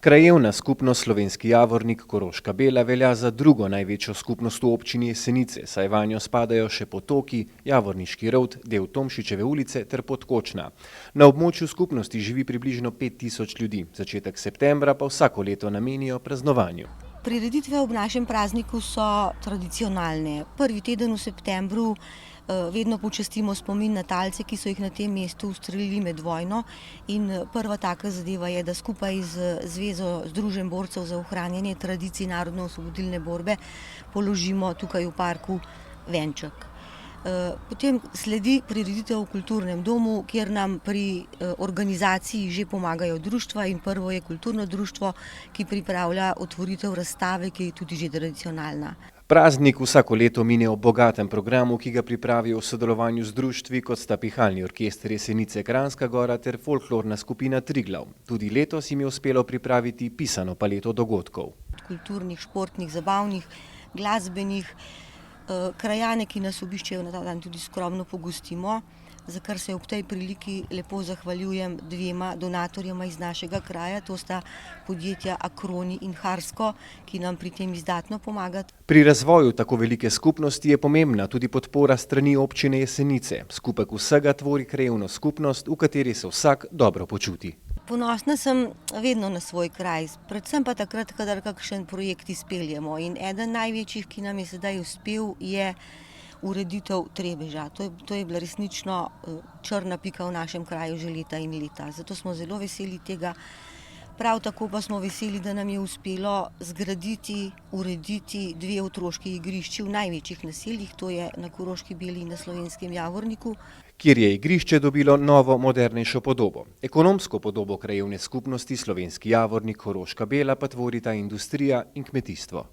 Krajevna skupnost Slovenski Javornik Koroška Bela velja za drugo največjo skupnost v občini Jesenice, saj vanjo spadajo še Potoki, Javorniški rovt, del Tomšičeve ulice ter Podkočna. Na območju skupnosti živi približno 5000 ljudi, začetek septembra pa vsako leto namenijo praznovanju. Prireditve ob našem prazniku so tradicionalne. Prvi teden v septembru vedno počastimo spomin na talce, ki so jih na tem mestu ustrelili med vojno, in prva taka zadeva je, da skupaj z Zvezo združenj borcev za ohranjanje tradicij narodno-osvobodilne borbe položimo tukaj v parku venček. Potem sledi prireditev v kulturnem domu, kjer nam pri organizaciji že pomagajo društva, in prvo je kulturno društvo, ki pripravlja otvoritev razstave, ki je tudi že tradicionalna. Praznik vsako leto mine ob bogatem programu, ki ga pripravijo v sodelovanju z društvi, kot sta Pihalni orkester Jesenice Kranjska Gora ter folklorna skupina Triglav. Tudi letos jim je uspelo pripraviti pisano paleto dogodkov. Kulturnih, športnih, zabavnih, glasbenih. Krajane, ki nas obiščejo na ta dan, tudi skromno pogostimo, za kar se ob tej priliki lepo zahvaljujem dvema donatorjema iz našega kraja, to sta podjetja Akroni in Harsko, ki nam pri tem izdatno pomagata. Pri razvoju tako velike skupnosti je pomembna tudi podpora strani občine Jesenice. Skupek vsega tvori krajevno skupnost, v kateri se vsak dobro počuti. Ponosna sem vedno na svoj kraj, predvsem pa takrat, kadar kakšen projekt izpeljemo. In eden največjih, ki nam je sedaj uspel, je ureditev Trebeža. To je bila resnično črna pika v našem kraju že leta in leta. Zato smo zelo veseli tega. Prav tako pa smo veseli, da nam je uspelo zgraditi, urediti 2 otroški igrišči v največjih naseljih, to je na Koroški Beli in na Slovenskem Javorniku, kjer je igrišče dobilo novo, modernejšo podobo. Ekonomsko podobo krajevne skupnosti Slovenski Javornik Koroška Bela pa tvorita industrija in kmetijstvo.